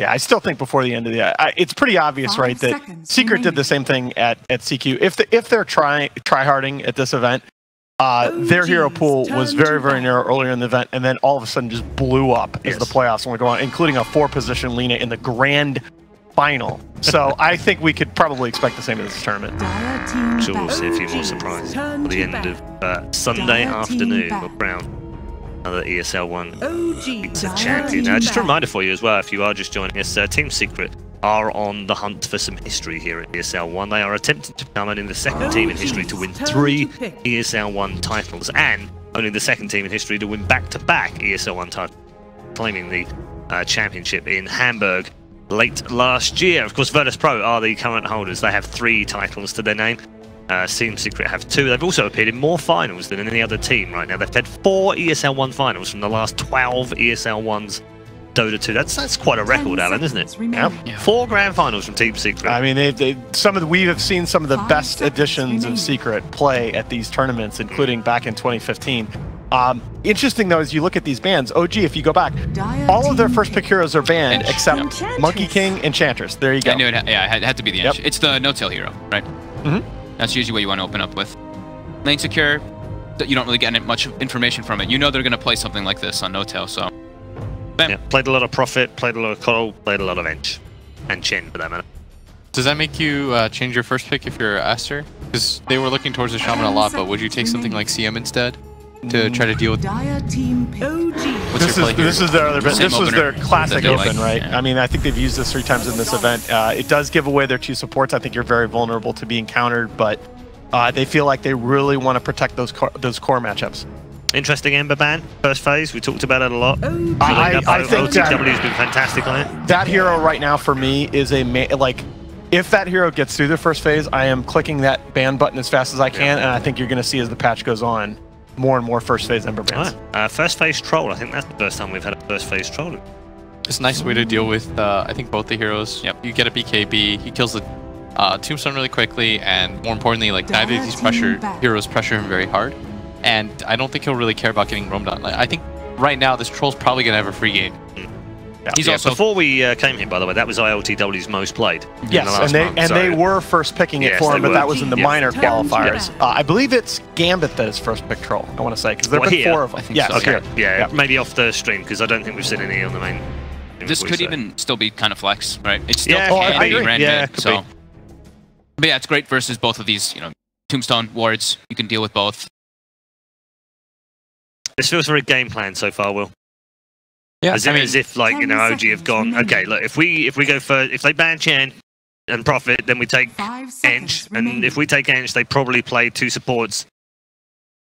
Yeah, I still think before the end of the it's pretty obvious, right, that Secret did the same thing at CQ. If they're try-harding at this event, their hero pool was very, very narrow earlier in the event, and then all of a sudden just blew up as the playoffs were going on, including a 4-position Lina in the grand final. So I think we could probably expect the same in this tournament. Sure, we'll see a few more surprises at the end of Sunday afternoon. We'll crown another ESL 1 pizza champion. Now, just a reminder for you as well, if you are just joining us, Team Secret are on the hunt for some history here at ESL 1. They are attempting to become only the second team in history to win 3 ESL 1 titles, and only the second team in history to win back-to-back ESL 1 titles, claiming the championship in Hamburg late last year. Of course, Virtus Pro are the current holders. They have 3 titles to their name. Team Secret have 2. They've also appeared in more finals than any other team right now. They've had 4 ESL 1 finals from the last 12 ESL 1s Dota 2. That's quite a record, Alan, isn't it? Yeah. 4 grand finals from Team Secret. I mean, we have seen some of the best editions of Secret play at these tournaments, including back in 2015. Interesting though, as you look at these bans, OG, if you go back, all of their first pick heroes are banned except Monkey King, Enchantress. There you go. I knew it. It had to be the It's the no-tail hero, right? That's usually what you want to open up with. Lane secure, you don't really get much information from it. You know they're going to play something like this on no-tail, so. Bam. Yeah, played a lot of Prophet, played a lot of Coral, played a lot of Ench. And Chen, for that matter. Does that make you change your first pick if you're Aster? Because they were looking towards the Shaman a lot, but would you take something like CM instead to try to deal with? This is their other bit. This was their classic open, right? Yeah. I mean, I think they've used this 3 times in this event. It does give away their 2 supports. I think you're very vulnerable to being countered, but they feel like they really want to protect those core matchups. Interesting Ember ban, first phase. We talked about it a lot. I think OTW has been fantastic on it. That hero right now for me is if that hero gets through the first phase, I am clicking that ban button as fast as I can, and I think you're going to see as the patch goes on, more and more first phase Ember bans. First phase troll. I think that's the first time we've had a first phase troll. It's a nice way to deal with, I think, both the heroes. Yep. You get a BKB, he kills the Tombstone really quickly, and more importantly, like neither of these heroes pressure him very hard. And I don't think he'll really care about getting roamed on. Like, I think right now this troll's probably going to have a free game. Yeah. He's also, before we came here, by the way, that was ILTW's most played. Yes, they were first picking it for him, but that was in the minor qualifiers. I believe it's Gambit that is first pick troll, I want to say, because there have been 4 of them. Yes, okay. Yeah, maybe off the stream, because I don't think we've seen any on the main. This could even still be kind of flex, right? It still can be random. So. But yeah, it's great versus both of these, Tombstone wards. You can deal with both. This feels very game plan so far, Will. Yeah, as if like OG have gone. Okay, look, if we go for if they ban Chen and Prophet, then we take Ench, and if we take Ench, they probably play 2 supports.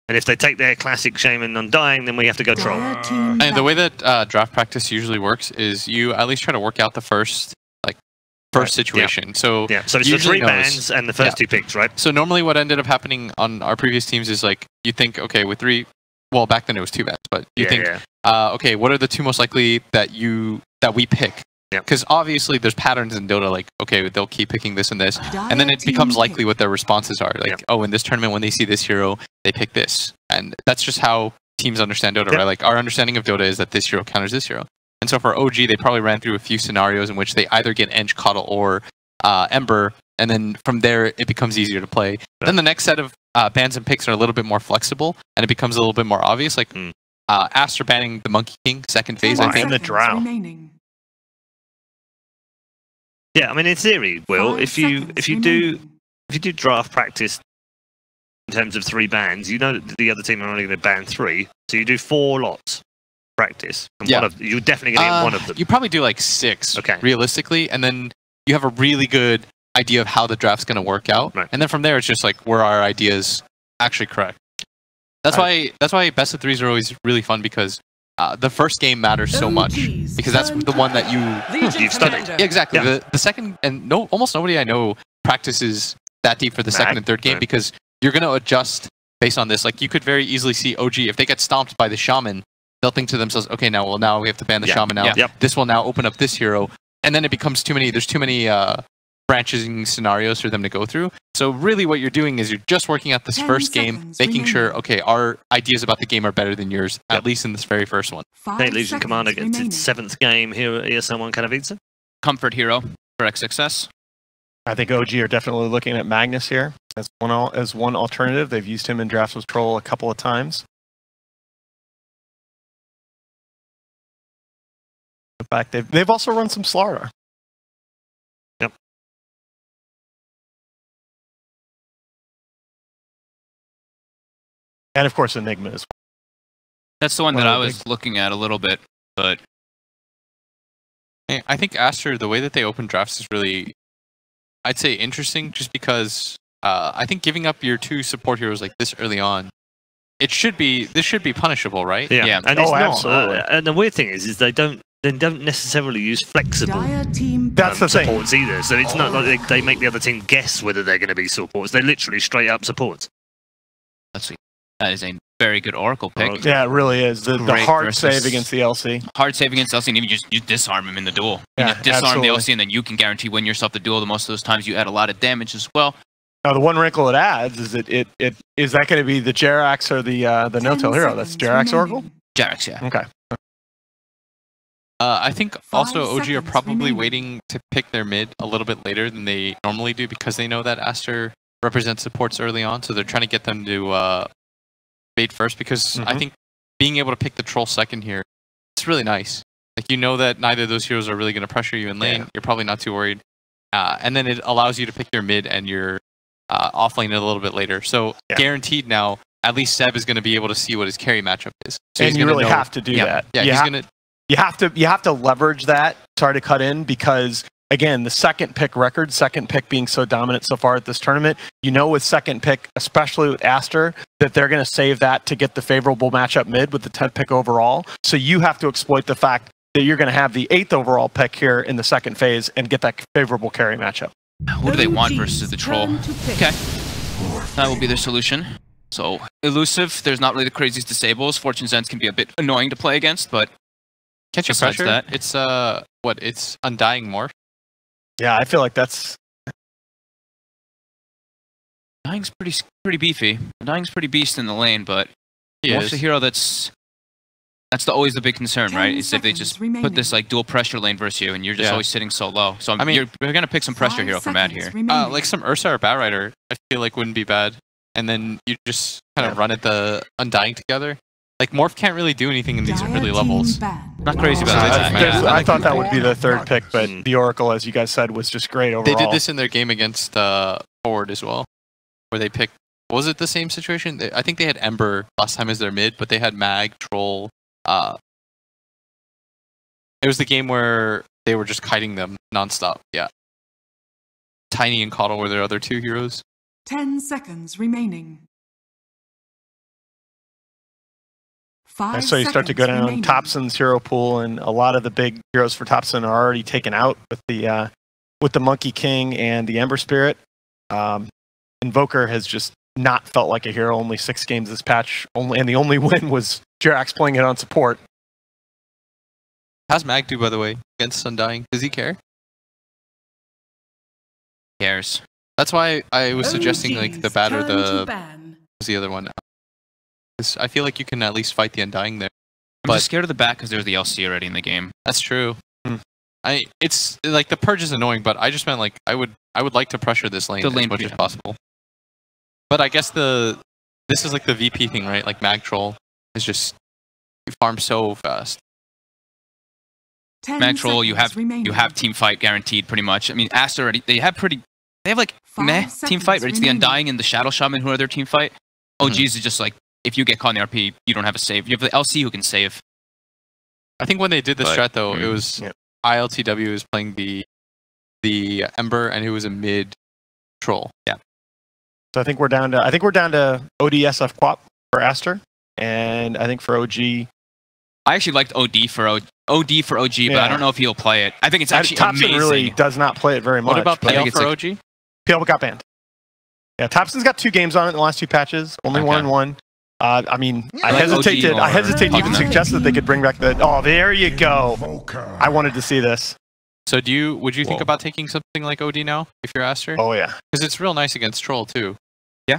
And if they take their classic Shaman Undying, then we have to go troll. And the way that draft practice usually works is you at least try to work out the first situation. Yeah. So it's the 3 bans and the first 2 picks, right? So normally what ended up happening on our previous teams is like you think, okay, with 3. Well, back then it was 2 bans, but you think, okay, what are the 2 most likely that we pick? Because obviously there's patterns in Dota, like, okay, they'll keep picking this and this, and then it becomes likely what their responses are. Like, oh, in this tournament, when they see this hero, they pick this. And that's just how teams understand Dota, right? Like, our understanding of Dota is that this hero counters this hero. And so for OG, they probably ran through a few scenarios in which they either get Ench, Coddle, or Ember, and then from there, it becomes easier to play. Then the next set of bans and picks are a little bit more flexible, and it becomes a little bit more obvious. Like Aster banning the Monkey King, second phase, I think. And the Drow. Yeah, I mean, in theory, Will, if you do draft practice in terms of 3 bans, you know that the other team are only going to ban 3, so you do 4 lots practice. And you're definitely going to get one of them. You probably do like 6, realistically, and then you have a really good idea of how the draft's going to work out, and then from there it's just like were our ideas actually correct. That's why best of 3s are always really fun, because the first game matters so much, because that's the one that you've studied. Yeah, exactly. The second, and almost nobody I know practices that deep for the second and third game, because you're going to adjust based on this. Like, you could very easily see OG, if they get stomped by the Shaman, they'll think to themselves, okay, now we have to ban the Shaman now. This will now open up this hero, and then it becomes there's too many branching scenarios for them to go through. So really what you're doing is you're just working at this first game, making sure, okay, our ideas about the game are better than yours, at least in this very first one. Legion Commander gets its 7th game here at ESL 1 Katowice. comfort hero for XXS. I think OG are definitely looking at Magnus here as one alternative. They've used him in drafts with Troll a couple of times. In fact, they've also run some Slardar. Yep. And of course, Enigma as well. That's the one that I was looking at a little bit, but I think Aster, the way that they open drafts is really, I'd say, interesting, just because I think giving up your 2 support heroes like this early on, this should be punishable, right? Yeah. And it's not. Absolutely. And the weird thing is they don't necessarily use flexible That's the thing. supports either. So it's not like they make the other team guess whether they're going to be supports. They're literally straight up supports. Let's see. That is a very good Oracle pick. Yeah, it really is. The hard save against the LC. Hard save against LC, and even you disarm him in the duel. Yeah, you disarm absolutely. the LC, and then you can guarantee win yourself the duel. The most of those times you add a lot of damage as well. Now, the one wrinkle it adds is that is that going to be the Jerax or the no-tail hero? That's Jerax Oracle? Jerax, yeah. Okay. I think also OG are probably waiting to pick their mid a little bit later than they normally do because they know that Aster represents supports early on, so they're trying to get them to bait first because I think being able to pick the Troll second here, it's really nice. Like, you know that neither of those heroes are really going to pressure you in lane. You're probably not too worried. And then it allows you to pick your mid and your off lane a little bit later. So guaranteed now, at least Seb is going to be able to see what his carry matchup is. So and you really have to do that. Yeah, you have to leverage that. Sorry to cut in because again, the second pick record, second pick being so dominant so far at this tournament, you know with second pick, especially with Aster, that they're going to save that to get the favorable matchup mid with the 10th pick overall. So you have to exploit the fact that you're going to have the 8th overall pick here in the second phase and get that favorable carry matchup. What do they want versus the Troll? Okay. That will be their solution. So, Elusive, there's not really the craziest disables. Fortune's Ends can be a bit annoying to play against, but can't you pressure that? It's, it's Undying Morph? Yeah, I feel like that's... Undying's pretty beefy. Undying's pretty beast in the lane, but Morph's a hero that's always the big concern, right? Is if they just put this like dual pressure lane versus you, and you're just always sitting so low. So I mean, you're gonna pick some pressure hero from Matt here. Like some Ursa or Batrider, I feel like wouldn't be bad. And then you just kind of run at the Undying together. Like Morph can't really do anything in these early levels. Not crazy about that. I thought that would be the third pick, but the Oracle, as you guys said, was just great overall. They did this in their game against Forward as well, where they picked. Was it the same situation? I think they had Ember last time as their mid, but they had Mag, Troll. It was the game where they were just kiting them nonstop. Yeah. Tiny and Coddle were their other 2 heroes. 10 seconds remaining. And so you start to go down Thompson's hero pool, and a lot of the big heroes for Thompson are already taken out with the Monkey King and the Ember Spirit. Invoker has just not felt like a hero. Only 6 games this patch, and the only win was Jerax playing it on support. How's Mag do, by the way, against Undying? Does he care? He cares. That's why I was suggesting like the Bat or the other one. I feel like you can at least fight the Undying there. I'm just scared of the Bat because there's the LC already in the game. That's true. It's like the Purge is annoying, but I just meant like I would like to pressure this lane as much as possible. But I guess this is like the VP thing, right? Like Mag Troll is just you farm so fast. Mag Troll, you have team fight guaranteed pretty much. I mean, Aster already they have like meh team fight, but it's the Undying and the Shadow Shaman who are their team fight. OG's is just like if you get caught in the RP, you don't have a save. You have the LC who can save. I think when they did the strat though, it was ILTW was playing the Ember and it was a mid Troll. Yeah. So I think we're down to ODSF Quap for Aster, and I think for OG. I actually liked OD for OG, but I don't know if he'll play it. I think it's actually Thompson amazing. really does not play it very much. What about PL for OG? PL got banned. Yeah, Thompson's got 2 games on it in the last 2 patches. Only 1-1. I mean, I hesitate to even suggest that they could bring back the. Oh, there you go. I wanted to see this. So would you think about taking something like OD now if you're Aster? Oh yeah, because it's real nice against Troll too. Yeah,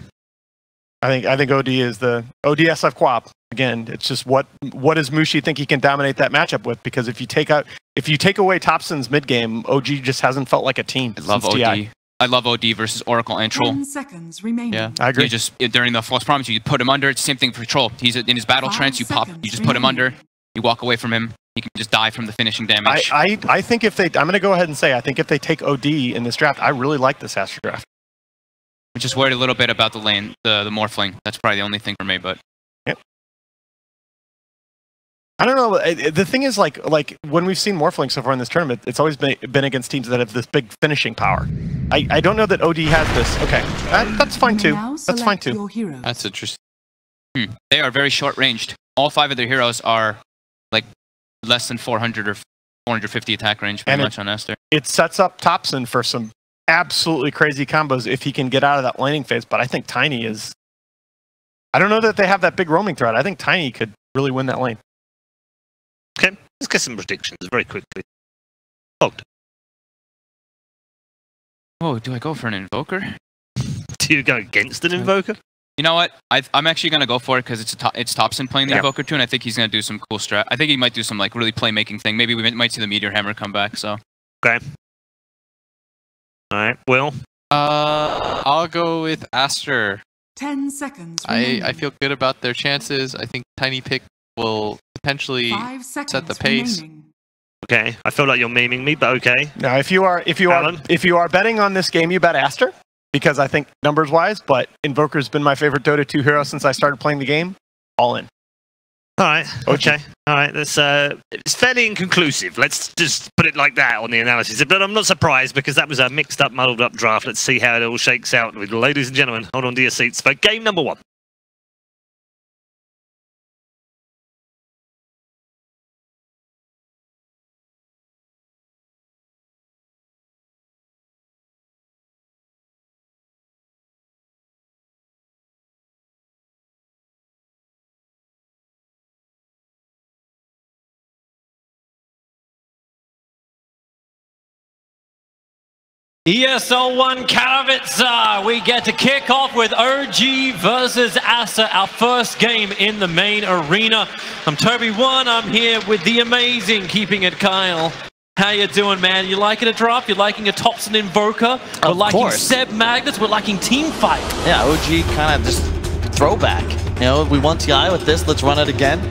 I think OD is the ODSF Quap. Again, it's just what does Mushi think he can dominate that matchup with? Because if you take out if you take away Thompson's mid game, OG just hasn't felt like a team. I love OD. TI. I love OD versus Oracle and Troll. 10 seconds remaining. Yeah, I agree. You just during the false promise, you put him under. It's the same thing for Troll. He's in his battle trance. You pop. You just put him under. You walk away from him. He can just die from the finishing damage. I think if they, I'm going to go ahead and say, I think if they take OD in this draft, I really like this Aster draft. I'm just worried a little bit about the lane, the Morphling. That's probably the only thing for me, but. Yep. I don't know. The thing is, like when we've seen Morphling so far in this tournament, it's always been against teams that have this big finishing power. I don't know that OD has this. Okay, that's fine too. That's fine too. That's interesting. They are very short-ranged. All 5 of their heroes are like less than 400 or 450 attack range, pretty much on Aster. It sets up Thompson for some absolutely crazy combos if he can get out of that laning phase. But I think Tiny is. I don't know that they have that big roaming threat. I think Tiny could really win that lane. Okay, let's get some predictions very quickly. Bogged. Oh, do I go for an Invoker? Do you go against an Invoker? You know what? I'm actually going to go for it because it's Thompson playing the Invoker too, and I think he's going to do some cool strat. I think he might do some like really playmaking thing. Maybe we might see the Meteor Hammer come back, so. Okay. Alright, Will? I'll go with Aster. 10 seconds I feel good about their chances. I think Tiny Pick will potentially set the pace. Remaining. Okay, I feel like you're memeing me, but okay. Now, if you are betting on this game, you bet Aster. Because I think numbers-wise, but Invoker's been my favorite Dota 2 hero since I started playing the game. All in. All right. Okay. All right. That's it's fairly inconclusive. Let's just put it like that on the analysis. But I'm not surprised because that was a mixed-up, muddled-up draft. Let's see how it all shakes out. Ladies and gentlemen, hold on to your seats for game number 1. ESL 1 Katowice, we get to kick off with OG versus Aster, our first game in the main arena. I'm Toby1, I'm here with the amazing Keeping It Kyle. How you doing, man? You liking a drop? You liking a Thompson Invoker? We're liking Seb Magnus, we're liking Team Fight. Yeah, OG kind of just throwback. You know, we won TI with this, let's run it again.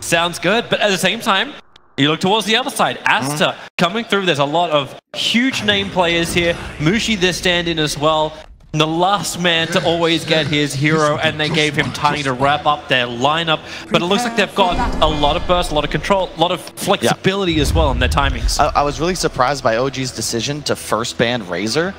Sounds good, but at the same time, you look towards the other side. Aster coming through. There's a lot of huge name players here. Mushi, their stand-in as well. The last man to always get his hero, and they gave him time to wrap up their lineup. But it looks like they've got a lot of burst, a lot of control, a lot of flexibility as well in their timings. I was really surprised by OG's decision to first ban Razor.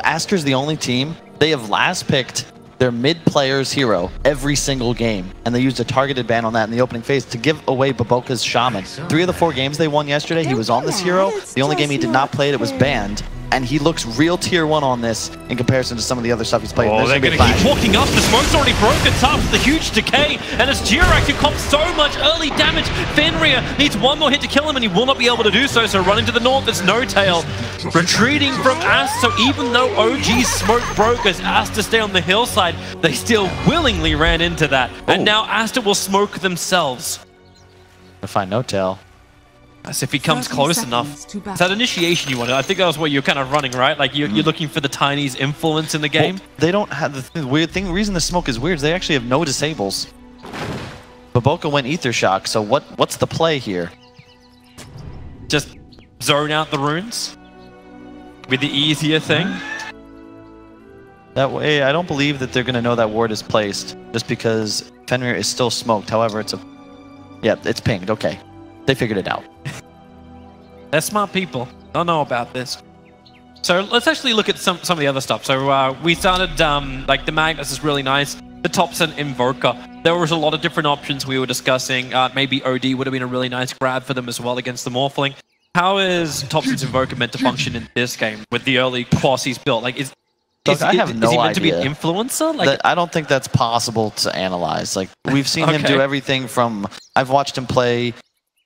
Aster's the only team. They have last picked their mid player's hero every single game, and they used a targeted ban on that in the opening phase to give away Baboka's Shaman. 3 of the 4 games they won yesterday, he was on this hero. The only game he did not play it was banned, and he looks real tier 1 on this in comparison to some of the other stuff he's played. Oh, they're going to keep walking up. The smoke's already broken. Top the huge decay, and it's Jirax who cops so much early damage. Fenrir needs one more hit to kill him, and he will not be able to do so. So running to the north, it's No Tail. Retreating from Aster, so even though OG's smoke broke as Aster stay on the hillside, they still willingly ran into that. And now Aster will smoke themselves. To find No Tail. As if he comes close enough. It's that initiation you wanted. I think that was what you're kind of running, right? Like you're looking for the Tiny's influence in the game. Well, they don't have the weird thing. The reason the smoke is weird is they actually have no disables. Baboka went Ether Shock, so what's the play here? Just zone out the runes? With the easier thing? That way, I don't believe that they're going to know that ward is placed, just because Fenrir is still smoked. However, it's pinged. Okay. They figured it out. They're smart people. Don't know about this. So let's actually look at some of the other stuff. So we started, like the Magnus is really nice. The Thompson Invoker. There was a lot of different options we were discussing. Maybe OD would have been a really nice grab for them as well against the Morphling. How is Thompson's Invoker meant to function in this game with the early quas he's built? Like, is he meant to be an influencer? Like, I don't think that's possible to analyze. Like, we've seen him do everything from... I've watched him play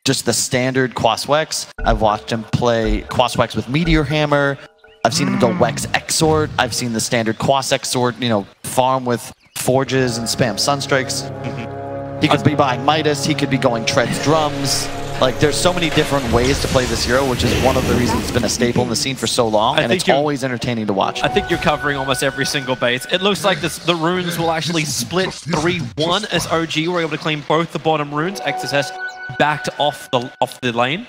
just the standard Quas Wex. I've watched him play Quas Wex with Meteor Hammer. I've seen him go Wex Exort. I've seen the standard Quas Exort, you know, farm with Forges and spam Sunstrikes. He could be buying Midas. He could be going Treads Drums. Like, there's so many different ways to play this hero, which is one of the reasons it's been a staple in the scene for so long, and it's always entertaining to watch. I think you're covering almost every single base. It looks like the runes will actually split 3-1 as OG were able to claim both the bottom runes. XSS backed off the lane.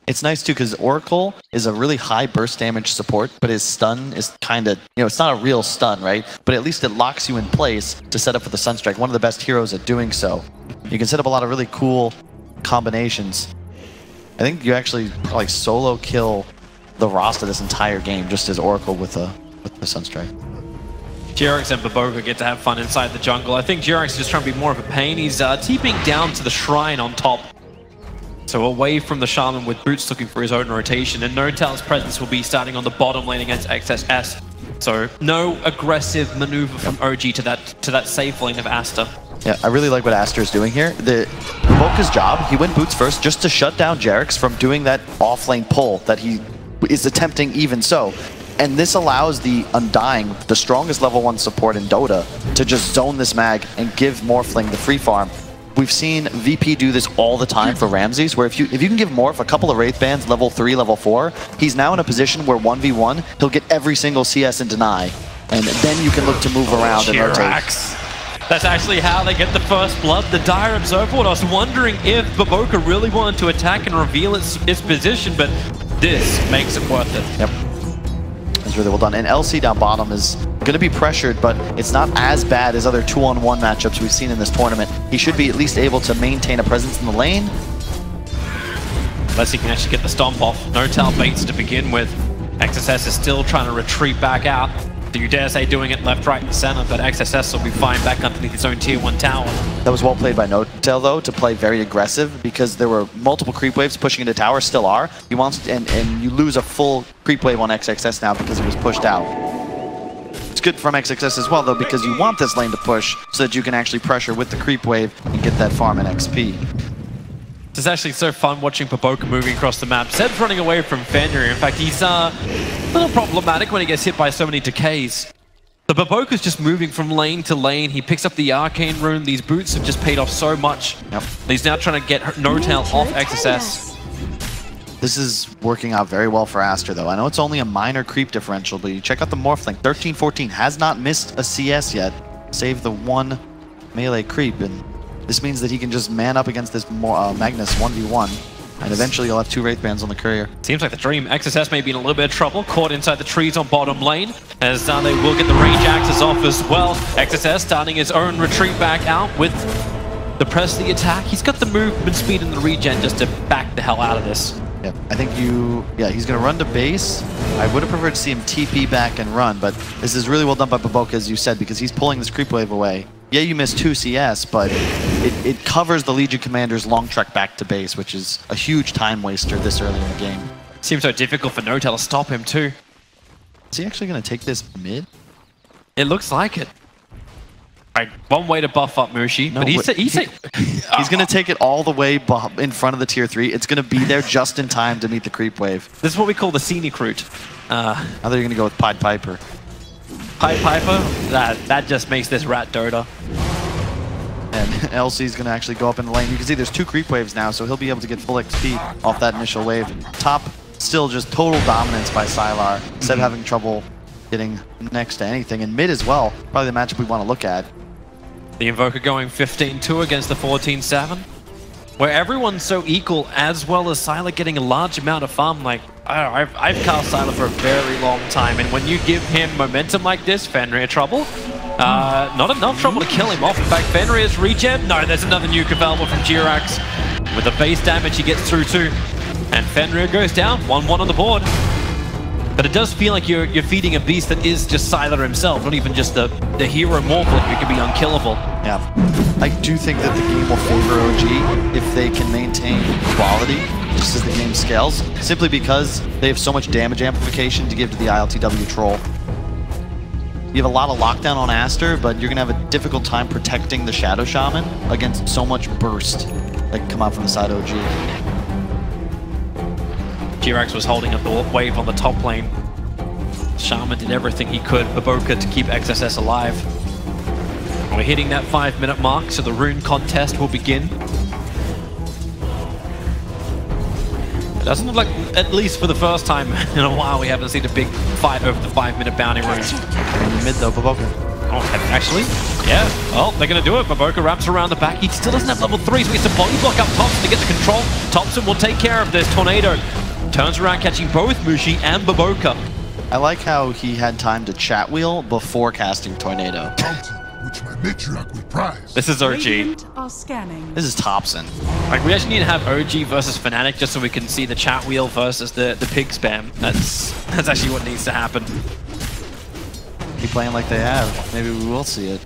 It's nice too because Oracle is a really high burst damage support, but his stun is kind of, you know, it's not a real stun, right? But at least it locks you in place to set up for the Sunstrike. One of the best heroes at doing so. You can set up a lot of really cool combinations. I think you actually probably solo kill the Rasta this entire game just as Oracle with the Sunstrike. Jerax and Baboka get to have fun inside the jungle. I think Jerax is just trying to be more of a pain. He's TPing down to the shrine on top. So away from the Shaman with Boots looking for his own rotation, and Notel's presence will be starting on the bottom lane against XSS. So no aggressive maneuver from OG to that safe lane of Aster. Yeah, I really like what Aster is doing here. Baboka's job, he went Boots first just to shut down Jerax from doing that off-lane pull that he is attempting even so. And this allows the Undying, the strongest level 1 support in Dota, to just zone this mag and give Morphling the free farm. We've seen VP do this all the time for Ramses, where if you can give Morph a couple of Wraith Bands, level 3, level 4, he's now in a position where 1v1, he'll get every single CS and deny. And then you can look to move around and rotate. That's actually how they get the first blood. The Dire Observer. I was wondering if Baboka really wanted to attack and reveal its position, but this makes it worth it. Yep. That's really well done. And LC down bottom is going to be pressured, but it's not as bad as other 2-on-1 matchups we've seen in this tournament. He should be at least able to maintain a presence in the lane. Unless he can actually get the stomp off. Notel baits to begin with. XSS is still trying to retreat back out. Do you dare say doing it left, right, and center, but XSS will be fine back underneath his own tier 1 tower. That was well played by Notel, though, to play very aggressive because there were multiple creep waves pushing into tower, still are. He wants to, and you lose a full creep wave on XSS now because he was pushed out. It's good from XSS as well, though, because you want this lane to push so that you can actually pressure with the creep wave and get that farm and XP. It's actually so fun watching Baboka moving across the map. Seb's running away from Fenrir. In fact, he's a little problematic when he gets hit by so many decays. The Baboka's just moving from lane to lane. He picks up the Arcane Rune. These boots have just paid off so much. Yep. He's now trying to get Notel off XSS. This is working out very well for Aster, though. I know it's only a minor creep differential, but you check out the Morphling. 13-14 has not missed a CS yet, save the one melee creep, and this means that he can just man up against this Magnus 1v1, and eventually you'll have 2 Wraith Bands on the Courier. Seems like the dream. XSS may be in a little bit of trouble, caught inside the trees on bottom lane, as they will get the range axes off as well. XSS starting his own retreat back out with the press of the attack. He's got the movement speed and the regen just to back the hell out of this. Yeah, I think he's going to run to base. I would have preferred to see him TP back and run, but this is really well done by Baboka, as you said, because he's pulling this creep wave away. Yeah, you missed 2 CS, but it covers the Legion Commander's long trek back to base, which is a huge time waster this early in the game. Seems so difficult for Notel to stop him too. Is he actually going to take this mid? It looks like it. Right, one way to buff up Mushi, no, but he's going to take it all the way in front of the tier 3. It's going to be there just in time to meet the creep wave. This is what we call the scenic route. I thought you were going to go with Pied Piper. Pied Piper? That just makes this rat Dota. And LC's going to actually go up in the lane. You can see there's 2 creep waves now, so he'll be able to get full XP off that initial wave. Top, still just total dominance by Sylar. Seb having trouble getting next to anything. And mid as well, probably the matchup we want to look at. The Invoker going 15-2 against the 14-7. Where everyone's so equal, as well as Sylar getting a large amount of farm. Like, I've cast Sylar for a very long time, and when you give him momentum like this, Fenrir trouble. Not enough trouble to kill him off. In fact, Fenrir's regen. No, there's another nuke available from Jirax. With the base damage he gets through too. And Fenrir goes down, 1-1 on the board. But it does feel like you're feeding a beast that is just Sylar himself, not even just the hero Morphling who can be unkillable. Yeah. I do think that the game will favor OG if they can maintain quality just as the game scales, simply because they have so much damage amplification to give to the ILTW troll. You have a lot of lockdown on Aster, but you're going to have a difficult time protecting the Shadow Shaman against so much burst that can come out from the side OG. Jirax was holding up the wave on the top lane. Shaman did everything he could, Baboka, to keep XSS alive. We're hitting that 5-minute mark, so the rune contest will begin. Doesn't look like, at least for the first time in a while, we haven't seen a big fight over the 5-minute bounty range. In the mid though, Baboka. Oh, actually, yeah. Well, they're going to do it. Baboka wraps around the back. He still doesn't have level 3, so he has to body block up Thompson to get the control. Thompson will take care of this. Tornado turns around, catching both Mushi and Baboka. I like how he had time to chat wheel before casting Tornado. This is OG. This is Thompson. Like, we actually need to have OG versus Fnatic just so we can see the chat wheel versus the pig spam. That's actually what needs to happen. Keep playing like they have. Maybe we will see it.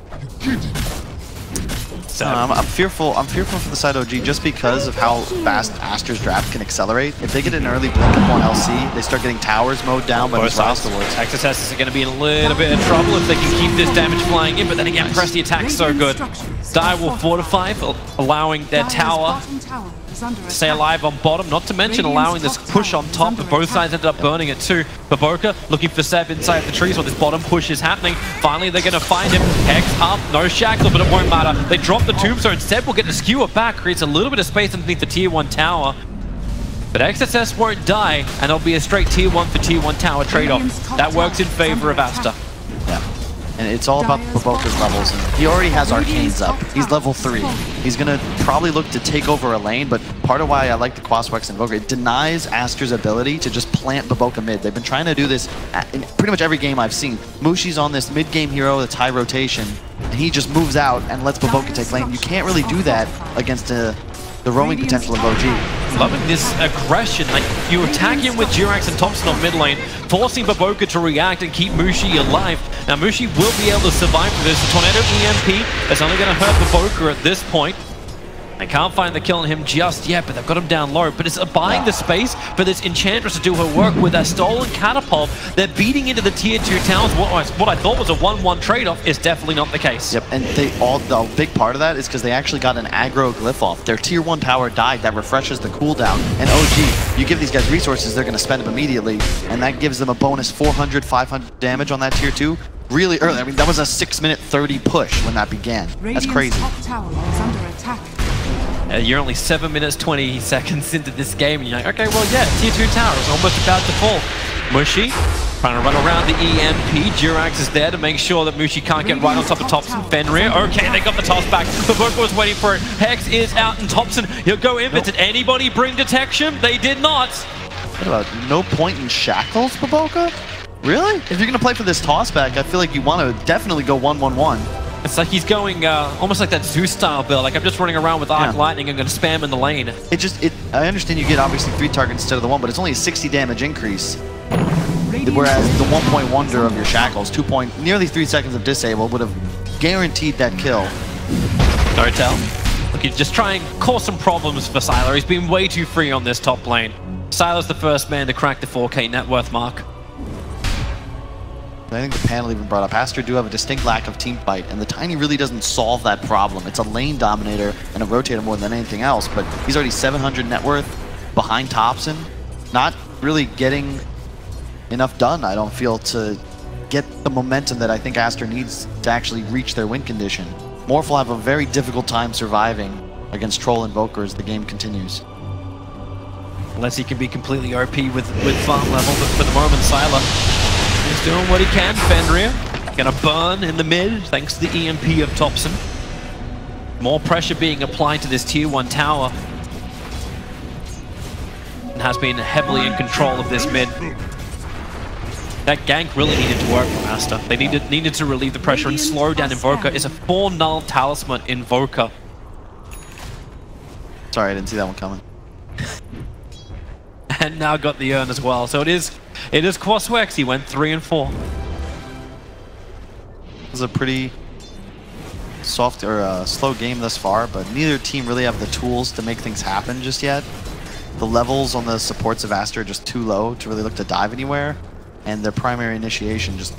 So, I'm fearful. I'm fearful for the side OG just because of how fast Aster's draft can accelerate. If they get an early blink up on LC, they start getting towers mowed down by the afterwards. Exorcists are going to be in a little bit of trouble if they can keep this damage flying in, but then again, press the attack so good. Die will fortify, allowing their tower to stay alive on bottom, not to mention allowing this push on top, but both sides ended up burning it too. Baboka looking for Seb inside the trees while this bottom push is happening. Finally, they're going to find him. Hex up, no shackle, but it won't matter. They drop the tombstone. Seb will get the skewer back, creates a little bit of space underneath the tier 1 tower. But XSS won't die, and it'll be a straight tier 1 for tier 1 tower trade-off. That works in favor of Aster. Yeah. And it's all about Baboka's levels. And he already has Arcanes up. He's level 3. He's going to probably look to take over a lane, but part of why I like the Katowice Invoker, it denies Aster's ability to just plant Baboka mid. They've been trying to do this in pretty much every game I've seen. Mushi's on this mid-game hero that's high rotation, and he just moves out and lets Baboka take lane. You can't really do that against the roaming potential of OG. Loving this aggression, like you attack him with Jirax and Thompson on mid lane, forcing Baboka to react and keep Mushi alive. Now Mushi will be able to survive for this. The Tornado EMP is only going to hurt Baboka at this point. They can't find the kill on him just yet, but they've got him down low. But it's buying the space for this Enchantress to do her work with their stolen catapult. They're beating into the tier 2 towns. What I thought was a 1-1 trade-off is definitely not the case. Yep, and the big part of that is because they actually got an aggro glyph off. Their tier 1 tower died. That refreshes the cooldown. And OG, you give these guys resources, they're going to spend them immediately. And that gives them a bonus 400, 500 damage on that tier 2. Really early. I mean, that was a 6-minute 30 push when that began. That's crazy. Top tower is under attack. You're only 7 minutes 20 seconds into this game, and you're like, okay, well, yeah, tier 2 tower is almost about to fall. Mushi trying to run around the EMP. Jirax is there to make sure that Mushi can't get right on top of Thompson. Fenrir, okay, they got the toss back. Baboka was waiting for it. Hex is out, and Thompson, he'll go in, but did anybody bring detection? They did not. What about no point in shackles, Baboka? Really? If you're going to play for this toss back, I feel like you want to definitely go 1-1-1. It's like he's going almost like that Zeus style build. Like I'm just running around with Arc Lightning and going to spam in the lane. I understand you get obviously 3 targets instead of the 1, but it's only a 60 damage increase. Whereas the 1-point wonder of your shackles, nearly 3 seconds of disable would have guaranteed that kill. Notel. Look, he's just trying to cause some problems for Sylar. He's been way too free on this top lane. Sylar's the first man to crack the 4K net worth mark. I think the panel even brought up, Aster do have a distinct lack of team fight, and the Tiny really doesn't solve that problem. It's a lane dominator and a rotator more than anything else, but he's already 700 net worth behind Thompson. Not really getting enough done, I don't feel, to get the momentum that I think Aster needs to actually reach their win condition. Morph will have a very difficult time surviving against Troll Invoker as the game continues. Unless he can be completely OP with farm level, but for the moment, Sylar is doing what he can. Fenrir gonna burn in the mid thanks to the EMP of Thompson. More pressure being applied to this tier 1 tower. And has been heavily in control of this mid. That gank really needed to work from Aster. They needed to relieve the pressure and slow down Invoker. It's a 4 null talisman Invoker. Sorry, I didn't see that one coming. And now got the urn as well. So it is Katowice. He went 3 and 4. This is a pretty soft or slow game thus far, but neither team really have the tools to make things happen just yet. The levels on the supports of Aster are just too low to really look to dive anywhere, and their primary initiation just,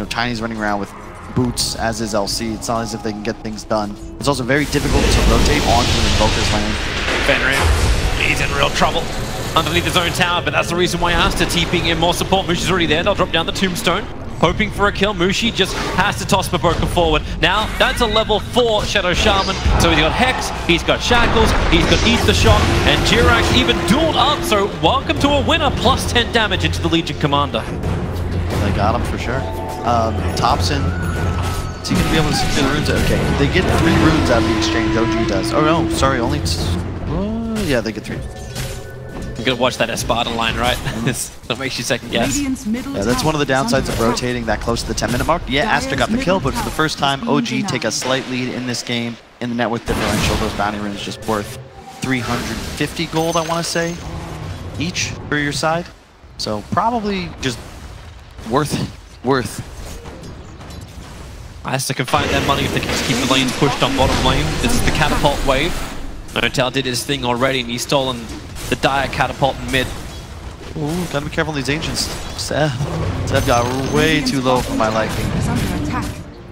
Tiny's running around with boots, as is LC. It's not as if they can get things done. It's also very difficult to rotate onto an Invoker's lane. Fenrir, he's in real trouble underneath his own tower, but that's the reason why Aster TPing in more support. Mushi's already there. They'll drop down the tombstone. hoping for a kill. Mushi just has to toss Baboka forward. Now, that's a level 4 Shadow Shaman. So he's got Hex, he's got Shackles, he's got Easter Shock, and Jirax even dueled up. So welcome to a winner, plus 10 damage into the Legion Commander. They got him for sure. Thompson, is he going to be able to secure the runes? Okay, they get 3 runes out of the exchange, OG does. Oh no, sorry, only yeah, they get 3. You're gonna watch that Espada line, right? That makes you second guess. Yeah, that's one of the downsides of rotating that close to the 10-minute mark. Yeah, Aster got the kill, but for the first time, OG take a slight lead in this game in the net worth differential. Those bounty runes just worth 350 gold, I want to say, each for your side. So probably just worth. Aster can find their money if they can just keep the lanes pushed on bottom lane. This is the catapult wave. Notel did his thing already, and he's stolen the dire catapult in mid. Ooh, gotta be careful on these ancients. Seb got way too low for my liking.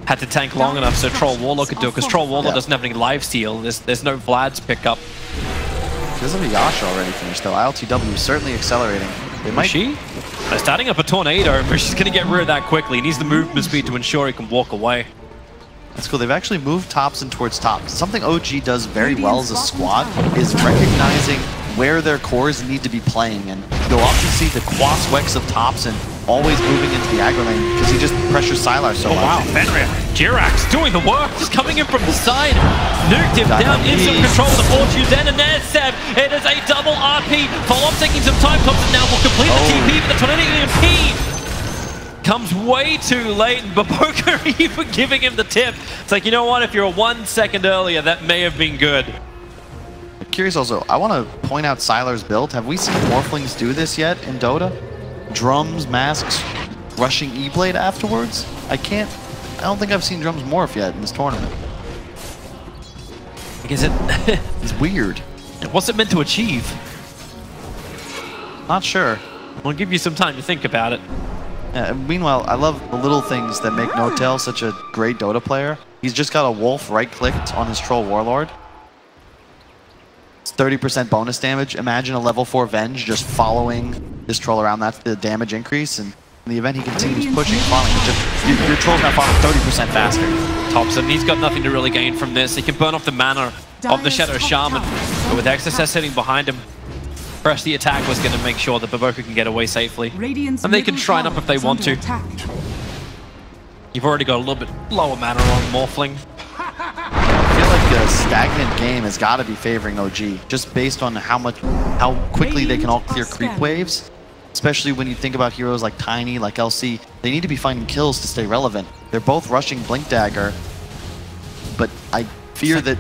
Had to tank long enough so Troll Warlord could do it, because Troll Warlord doesn't have any lifesteal. There's no Vlad's pickup. Doesn't have Yasha already finished though. ILTW is certainly accelerating. They might. She? They're starting up a tornado, but she's gonna get rid of that quickly. He needs the movement speed to ensure he can walk away. That's cool. They've actually moved Thompson towards top. Something OG does very well as a squad is recognizing where their cores need to be playing. And you'll often see the Quas Wex of Thompson always moving into the aggro lane because he just pressures Sylar so much. Wow, Fenrir. Jirax doing the work, just coming in from the side. Nuked him down, instant control of the Fortune's End, and there's Seb. It is a double RP. Follow-up taking some time. Thompson now will complete the TP, but the tornado EMP comes way too late, and Baboka even giving him the tip. It's like, you know what, if you're 1 second earlier, that may have been good. I'm curious also, I want to point out Sylar's build. Have we seen Morphlings do this yet in Dota? Drums, masks, rushing E-Blade afterwards? I don't think I've seen Drums morph yet in this tournament. Is it? It's weird. What's it meant to achieve? Not sure. I'll give you some time to think about it. Meanwhile, I love the little things that make Notel such a great Dota player. He's just got a wolf right-clicked on his Troll Warlord. It's 30% bonus damage. Imagine a level 4 Venge just following this troll around. That's the damage increase. And in the event he continues pushing, farming, your troll's now farming 30% faster. Thompson, he's got nothing to really gain from this. He can burn off the mana of the Shadow Shaman. But with XSS sitting behind him, press the attack was going to make sure that Baboka can get away safely. And they can shrine up if they want to. You've already got a little bit lower mana on Morphling. I feel like a stagnant game has got to be favoring OG, just based on how quickly they can all clear creep waves. Especially when you think about heroes like Tiny, like LC, they need to be finding kills to stay relevant. They're both rushing Blink Dagger, but I fear that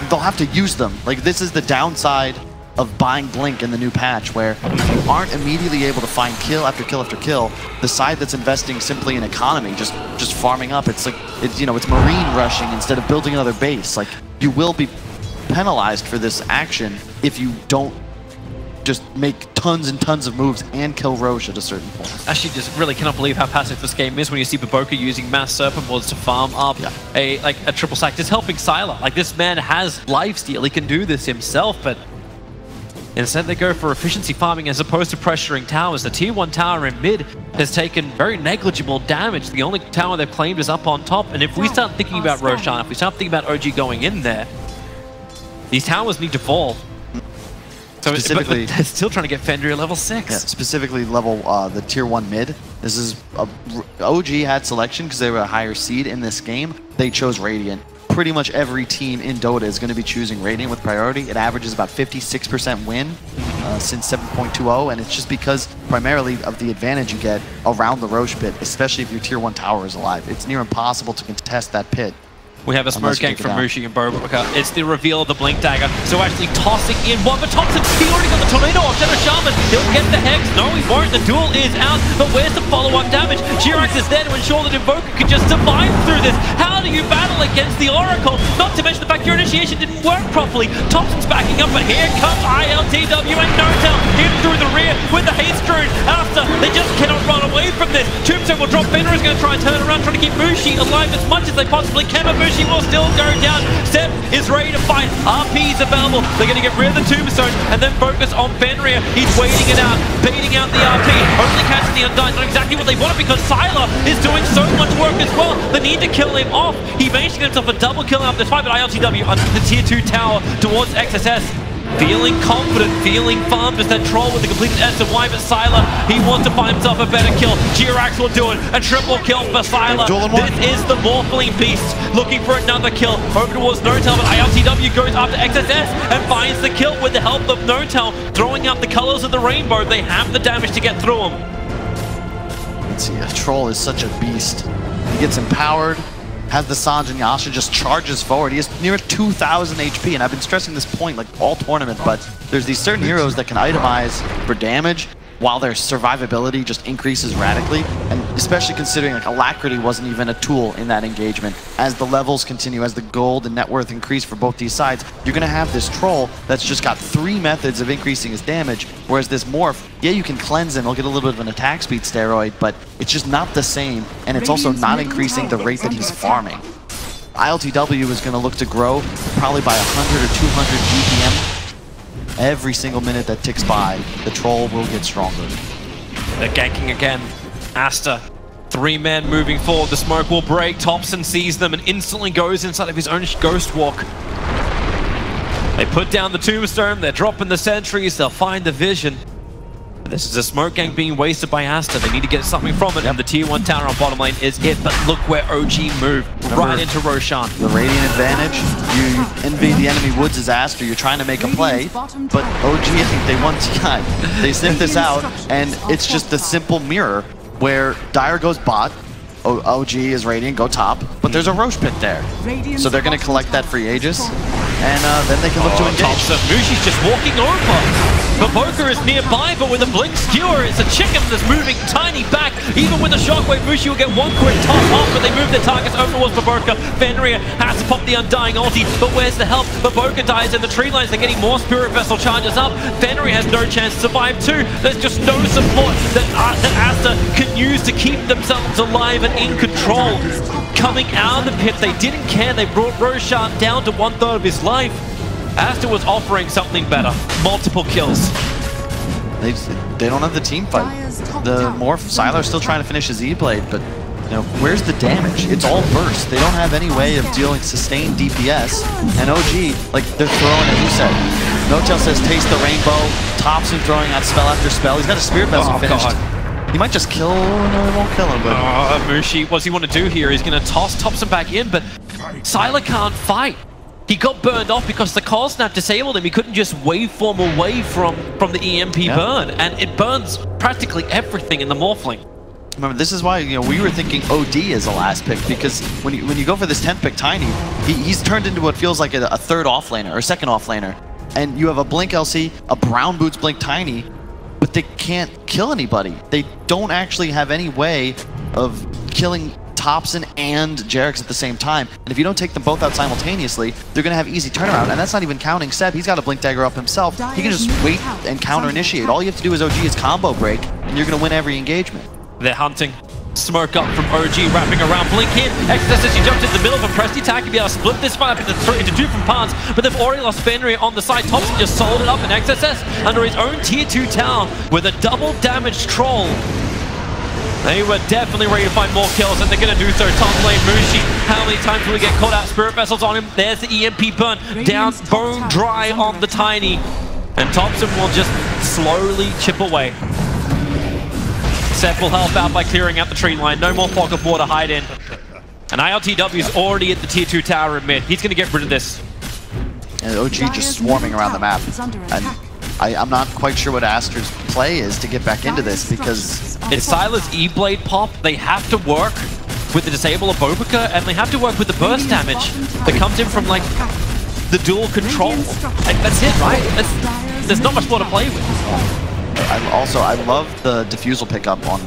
they'll have to use them. Like, this is the downside of buying Blink in the new patch, where if you aren't immediately able to find kill after kill after kill, the side that's investing simply in economy, just farming up, it's like, it's marine rushing instead of building another base. Like, you will be penalized for this action if you don't just make tons and tons of moves and kill Roche at a certain point. Actually, just really cannot believe how passive this game is when you see Baboka using Mass Serpent Boards to farm up a triple sack. Just helping Sylar. Like, this man has lifesteal. He can do this himself, but instead they go for efficiency farming as opposed to pressuring towers. The tier 1 tower in mid has taken very negligible damage. The only tower they've claimed is up on top, and if we start thinking about Roshan, if we start thinking about OG going in there, these towers need to fall. So specifically, but they're still trying to get Fenrir level 6. Yeah, specifically level the tier 1 mid. This is OG had selection because they were a higher seed in this game. They chose Radiant. Pretty much every team in Dota is going to be choosing Radiant with priority. It averages about 56% win since 7.20, and it's just because primarily of the advantage you get around the Roche pit, especially if your tier 1 tower is alive. It's near impossible to contest that pit. We have a smoke gank from Mushi and Baboka. It's the reveal of the Blink Dagger. So actually tossing in one, but Thompson, he already got the tornado off Shadow Shaman. He'll get the Hex. No, he won't. The duel is out. But where's the follow-up damage? Jirax is there to ensure that Invoker can just survive through this. How do you battle against the Oracle? Not to mention the fact your initiation didn't work properly. Thompson's backing up, but here comes ILTW and Notel in through the rear with the haste drone. After, they just cannot run away from this. Tombstone will drop. Fenrir is going to try and turn around, trying to keep Mushi alive as much as they possibly can, but Mushi will still go down. Seb is ready to fight. RP is available. They're going to get rid of the tombstone and then focus on Fenrir. He's waiting it out, baiting out the RP, only catching the Undying. Not exactly what they wanted because Sylar is doing so much work as well. They need to kill him off. He managed to get himself a double kill out of this fight, but ILTW under the tier 2 tower towards XSS. Feeling confident, feeling farmed as that troll with the completed S&Y, but Sylar, he wants to find himself a better kill. Jirax will do it, a triple kill for Sylar. This is the Morphling Beast looking for another kill. Over towards Notel, but ILTW goes after XSS and finds the kill with the help of Notel, throwing out the colors of the rainbow. They have the damage to get through him. Let's see, a troll is such a beast. He gets empowered, has the Sanj, and Yasha just charges forward. He has near 2,000 HP, and I've been stressing this point like all tournament, but there's these certain heroes that can itemize for damage while their survivability just increases radically, and especially considering like Alacrity wasn't even a tool in that engagement. As the levels continue, as the gold and net worth increase for both these sides, you're gonna have this troll that's just got 3 methods of increasing his damage, whereas this morph, yeah, you can cleanse him, he'll get a little bit of an attack speed steroid, but it's just not the same, and it's also not increasing the rate that he's farming. ILTW is gonna look to grow probably by 100 or 200 GPM. Every single minute that ticks by, the troll will get stronger. They're ganking again. Aster, 3 men moving forward. The smoke will break. Thompson sees them and instantly goes inside of his own ghost walk. They put down the tombstone. They're dropping the sentries. They'll find the vision. This is a smoke gang being wasted by Aster. They need to get something from it, and the tier 1 tower on bottom lane is it. But look where OG moved, right into Roshan. The Radiant advantage, you invade the enemy woods as Aster, you're trying to make a play, but OG, I think they won TI. They sniff this out, and it's just a simple mirror where Dire goes bot, OG is Radiant, go top, but there's a Roche pit there. So they're going to collect that free Aegis, and then they can look to engage. Thompson, Mushi's just walking over. Baboka is nearby, but with a blink skewer, it's a chicken that's moving tiny back. Even with a shockwave, Mushi will get one quick toss off, but they move their targets over towards Baboka. Fenrir has to pop the Undying ulti, but where's the help? Baboka dies in the tree lines. They're getting more Spirit Vessel charges up. Fenrir has no chance to survive too. There's just no support that Aster can use to keep themselves alive and in control. Coming out of the pit, they didn't care. They brought Roshan down to 1/3 of his life. Aster was offering something better. Multiple kills. They don't have the team fight. The Morph, Sylar's still trying to finish his E-Blade, but you know, where's the damage? It's all burst. They don't have any way of dealing sustained DPS. And OG, like, they're throwing, as you said. Notel says taste the rainbow. Thompson throwing out spell after spell. He's got a Spirit Vessel finished. God. He might just kill, no, he won't kill him, but... Mushi, what's he want to do here? He's going to toss Thompson back in, but Sylar can't fight. He got burned off because the Coil Snap disabled him. He couldn't just waveform away from the EMP burn, and it burns practically everything in the Morphling. Remember, this is why, you know, we were thinking OD as a last pick, because when you go for this 10th pick Tiny, he's turned into what feels like a third offlaner or second offlaner, and you have a Blink LC, a Brown Boots Blink Tiny, but they can't kill anybody. They don't actually have any way of killing Thompson and Jerax at the same time, and if you don't take them both out simultaneously, they're going to have easy turnaround, and that's not even counting Seb. He's got a Blink Dagger up himself. He can just wait and counter-initiate. All you have to do is OG is combo break, and you're going to win every engagement. They're hunting. Smoke up from OG, wrapping around, blink in. XSS as he jumped in the middle of a pressed attack to be able to split this fight up into 2 from parts, but they've already lost Fenrir on the side. Thompson just sold it up in XSS under his own tier 2 tower with a double damaged troll. They were definitely ready to find more kills, and they're going to do so. Top lane, Mushi, how many times will he get caught out? Spirit Vessels on him. There's the EMP burn. Down, bone dry on the Tiny. And Thompson will just slowly chip away. Seth will help out by clearing out the tree line. No more fog of war to hide in. And ILTW is already at the tier 2 tower in mid. He's going to get rid of this. And OG just swarming around the map. And I'm not quite sure what Aster's play is to get back into this, because it's Sylar's E-Blade pop. They have to work with the disable of Bobica, and they have to work with the burst damage that comes in from like the dual control. And that's it, right? There's not much more to play with. I love the Diffusal pickup on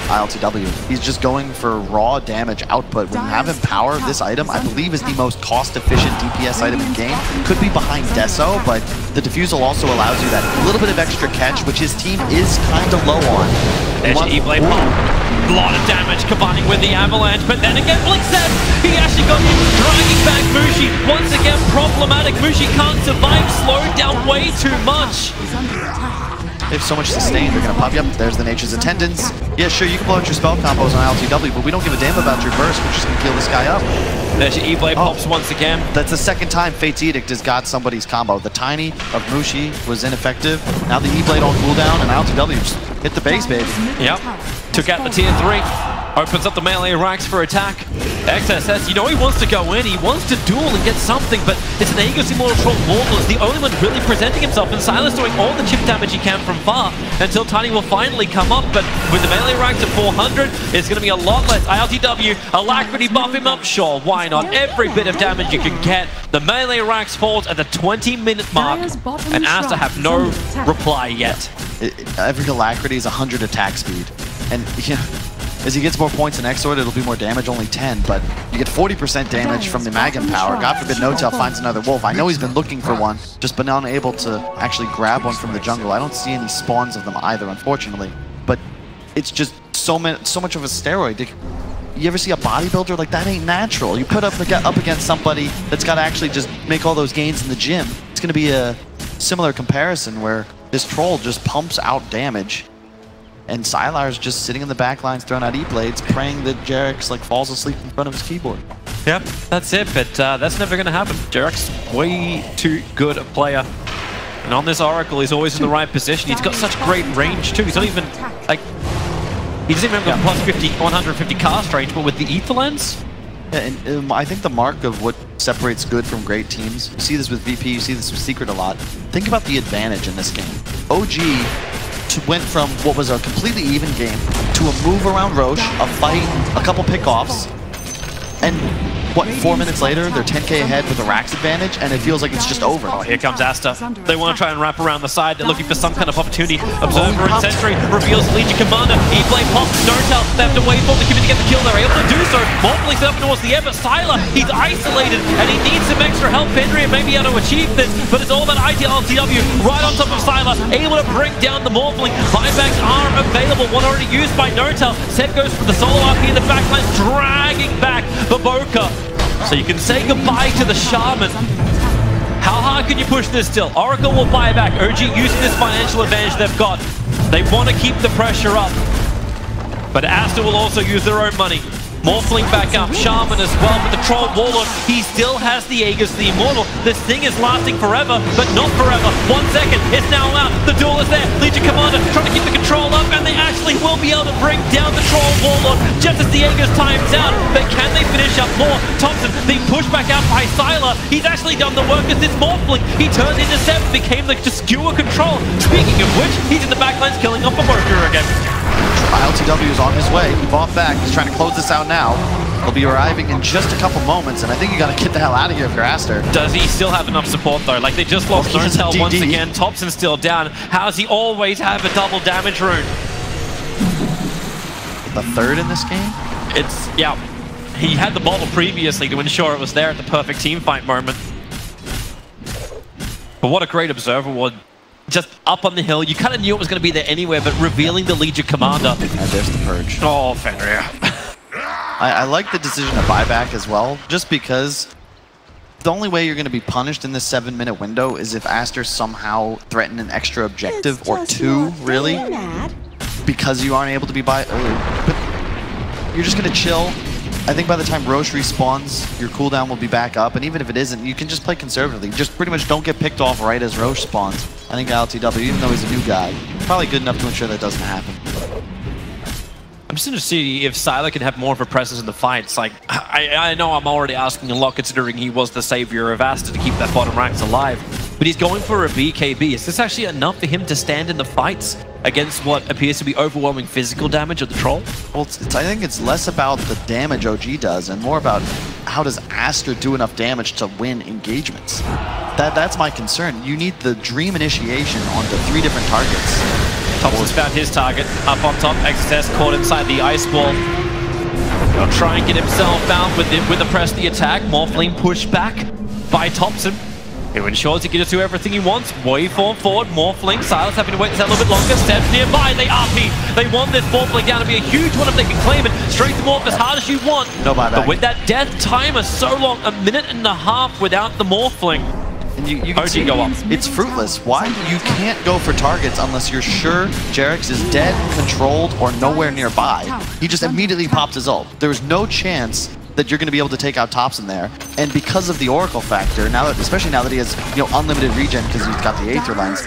ILTW. He's just going for raw damage output. When you have him power, this item, I believe, is the most cost-efficient DPS item in the game. Could be behind Deso, but the Diffusal also allows you that little bit of extra catch, which his team is kind of low on. There's E-Blade pop. A lot of damage combining with the avalanche, but then again, Blixen, he actually got him dragging back Mushi. Once again, problematic. Mushi can't survive, slowed down way too much. They have so much sustain, they're going to pop you up. There's the Nature's Attendance. Yeah, sure, you can blow out your spell combos on LTW, but we don't give a damn about your burst. We're just going to heal this guy up. There's your E-Blade pops once again. That's the second time Fate's Edict has got somebody's combo. The Tiny of Mushi was ineffective. Now the E-Blade on cooldown, and LTW just hit the base, baby. Yep. Took out the tier 3. Opens up the melee racks for attack. XSS, you know he wants to go in, he wants to duel and get something, but it's an Aegis Immortal Troll Warlord is the only one really presenting himself, and Silas doing all the chip damage he can from far until Tiny will finally come up, but with the melee ranks at 400, it's going to be a lot less. ILTW, Alacrity buff him up, sure, why not? Every bit of damage you can get. The melee ranks falls at the 20-minute mark, and Aster have no reply yet. Every Alacrity is 100 attack speed, and you know, as he gets more points in Exort, it'll be more damage, only 10, but you get 40% damage from the Magam power. God forbid Notel finds another wolf. I know he's been looking for one, just been unable to actually grab one from the jungle. I don't see any spawns of them either, unfortunately, but it's just so much of a steroid. You ever see a bodybuilder? Like, that ain't natural. You put up against somebody that's got to actually just make all those gains in the gym. It's going to be a similar comparison where this troll just pumps out damage. And Sylar's just sitting in the back lines, throwing out E-Blades, praying that Jarek's like falls asleep in front of his keyboard. Yep, that's it, but that's never going to happen. Jarek's way too good a player. And on this Oracle, he's always in the right position. He's got such great range too. He's not even, like, he doesn't even have the plus 50, 150 cast range, but with the Ether Lens? Yeah, and I think the mark of what separates good from great teams, you see this with VP, you see this with Secret a lot. Think about the advantage in this game. OG went from what was a completely even game to a move around Roche, a fight, a couple pickoffs, and what, 4 minutes later, they're 10k ahead with a Rax advantage, and it feels like it's just over. Oh, here comes Aster. They want to try and wrap around the side. They're looking for some kind of opportunity. Observer and Sentry reveals Legion Commander. E-Blade pops. Notel, they have to wait for the Kimmy to get the kill. They're able to do so. Morphling's up towards the air, but Sylar, he's isolated, and he needs some extra help. Fenrir may be able to achieve this, but it's all about ITLTW right on top of Sylar, able to bring down the Morphling. Buybacks are available. One already used by Notel. Set goes for the solo RP in the backline, dragging back the Boca. So you can say goodbye to the Shaman. How hard can you push this still? Oracle will buy back. OG using this financial advantage they've got. They want to keep the pressure up. But Aster will also use their own money. Morphling back up, Shaman as well, but the Troll Warlord, he still has the Aegis, the Immortal. This thing is lasting forever, but not forever. 1 second, it's now out, the duel is there. Legion Commander trying to keep the control up, and they actually will be able to bring down the Troll Warlord just as the Aegis times out. But can they finish up more? Thompson being pushed back out by Sylar. He's actually done the work as this Morphling. He turned into 7, became the skewer control. Speaking of which, he's in the backlines killing off a Boker again. ILTW is on his way. He bought back. He's trying to close this out now. He'll be arriving in just a couple moments, and I think you got to get the hell out of here if you're Aster. Does he still have enough support, though? Like, they just lost Notel once again. Thompson's still down. How does he always have a double damage rune? The third in this game? It's, yeah. He had the bottle previously to ensure it was there at the perfect team fight moment. But what a great observer would. Just up on the hill. You kind of knew it was going to be there anyway, but revealing the Legion Commander. And there's the Purge. Oh, Fenrir. I like the decision to buy back as well, just because the only way you're going to be punished in this 7-minute window is if Aster somehow threaten an extra objective, or 2, really, because you aren't able to be but you're just going to chill. I think by the time Roche respawns, your cooldown will be back up, and even if it isn't, you can just play conservatively. Just pretty much don't get picked off right as Roche spawns. I think ILTW, even though he's a new guy, probably good enough to ensure that doesn't happen. I'm just interested to see if Sylar can have more of a presence in the fights. Like, I know I'm already asking a lot considering he was the savior of Aster to keep that bottom ranks alive, but he's going for a BKB. Is this actually enough for him to stand in the fights against what appears to be overwhelming physical damage of the Troll? Well, I think it's less about the damage OG does and more about how does Aster do enough damage to win engagements. That's my concern. You need the Dream Initiation onto 3 different targets. Thompson's found his target. Up on top, XSS caught inside the ice wall. He'll try and get himself out with the press the attack. Morphling pushed back by Thompson. It ensures he can just do everything he wants. Waveform forward, Morphling. Silas having to wait a little bit longer. Steps nearby, they RP. They want this Morphling down to be a huge one if they can claim it. Straight to Morph as hard as you want. No buyback. But with that death timer so long, 1.5 minutes without the Morphling. And you can see go up. It's fruitless. Why? You can't go for targets unless you're sure Jarex is dead, controlled, or nowhere nearby. He just immediately popped his ult. There's no chance that you're going to be able to take out tops in there. And because of the Oracle factor, now that, especially now that he has unlimited regen because he's got the Aether lens,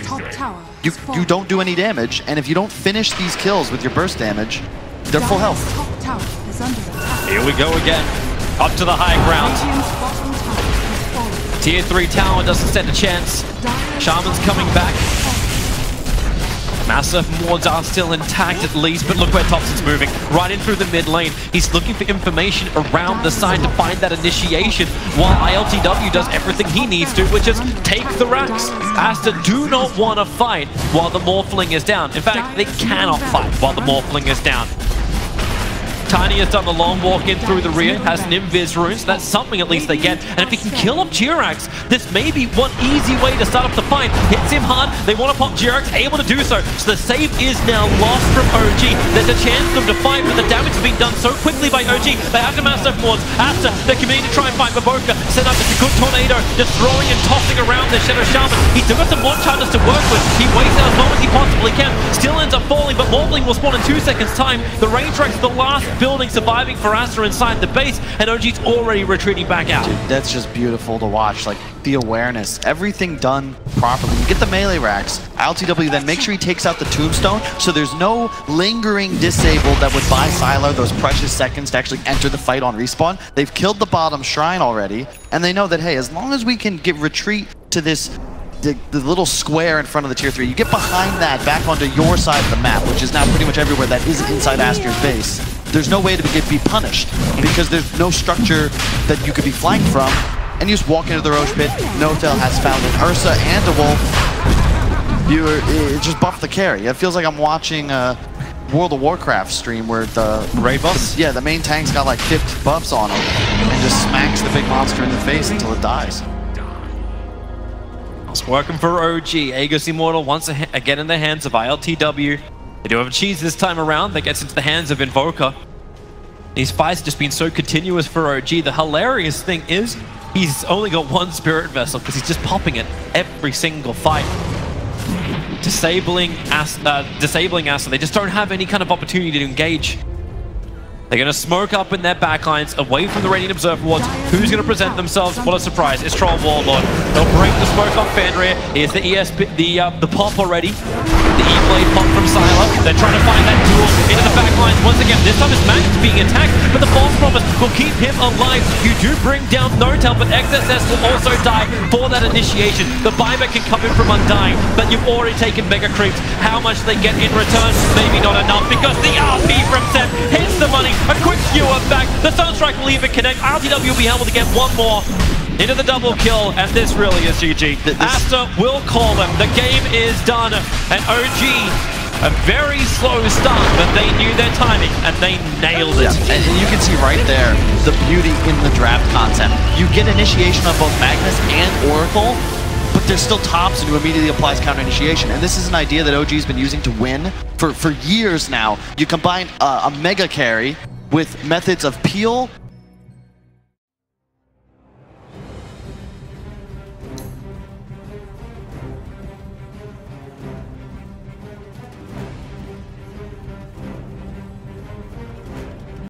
you don't do any damage. And if you don't finish these kills with your burst damage, they're full health. Here we go again. Up to the high ground. Tier 3 tower doesn't stand a chance. Shaman's coming back. Massive wards are still intact at least, but look where Thompson's moving. Right in through the mid lane. He's looking for information around the side to find that initiation, while ILTW does everything he needs to, which is take the racks. Aster do not want to fight while the Morphling is down. In fact, they cannot fight while the Morphling is down. Tiny has done the long walk in through the rear, has an invis rune, so that's something at least they get. And if he can kill up Jirax, this may be one easy way to start up the fight. Hits him hard, they want to pop Jirax, able to do so. So the save is now lost from OG. There's a chance for them to fight, but the damage has been done so quickly by OG. They have to master forwards. Aster, they're committing to try and fight Baboka. Set up, it's a good tornado, just throwing and tossing around the Shadow Shaman. He's still got some more charges to work with. He waits out as long as he possibly can. Still ends up falling, but Morphling will spawn in 2 seconds time. The range track's the last building surviving for Aster inside the base, and OG's already retreating back out. Dude, that's just beautiful to watch. Like, the awareness, everything done properly. You get the melee racks. ILTW then make sure he takes out the tombstone, so there's no lingering disable that would buy Sylar those precious seconds to actually enter the fight on respawn. They've killed the bottom shrine already, and they know that, hey, as long as we can get retreat to this the little square in front of the tier 3, you get behind that back onto your side of the map, which is now pretty much everywhere that is inside Aster's base. There's no way to be punished because there's no structure that you could be flanked from, and you just walk into the Roche pit. Notel has found an Ursa and a Wolf. It just buffed the carry. It feels like I'm watching a World of Warcraft stream where the Ray buffs? Yeah, the main tank's got like 50 buffs on him and just smacks the big monster in the face until it dies. It's working for OG. Aegis Immortal once again in the hands of ILTW. They do have a cheese this time around that gets into the hands of Invoker. These fights have just been so continuous for OG. The hilarious thing is he's only got one Spirit Vessel because he's just popping it every single fight. Disabling Aster. They just don't have any kind of opportunity to engage. They're going to smoke up in their backlines, away from the Radiant Observer wards. Who's going to present themselves? What a surprise. It's Troll Warlord. They'll break the smoke off Fenrir. Here's the the pop already. The E-Blade pop from Sylar. They're trying to find that duel into the backlines. Once again, this time it's Magnus being attacked, but the False Promise will keep him alive. You do bring down Notel, but XSS will also die for that initiation. The buyback can come in from Undying, but you've already taken Mega Creeps. How much they get in return? Maybe not enough, because the RP from Seth hits the money. A quick skewer back. The Sunstrike will even connect. ILTW will be able to get one more into the double kill, and this really is GG. Aster will call them. The game is done, and OG, a very slow start, but they knew their timing, and they nailed it. Yeah. And you can see right there the beauty in the draft concept. You get initiation on both Magnus and Oracle, but there's still tops, and who immediately applies counter initiation. And this is an idea that OG's been using to win for years now. You combine a mega carry with methods of peel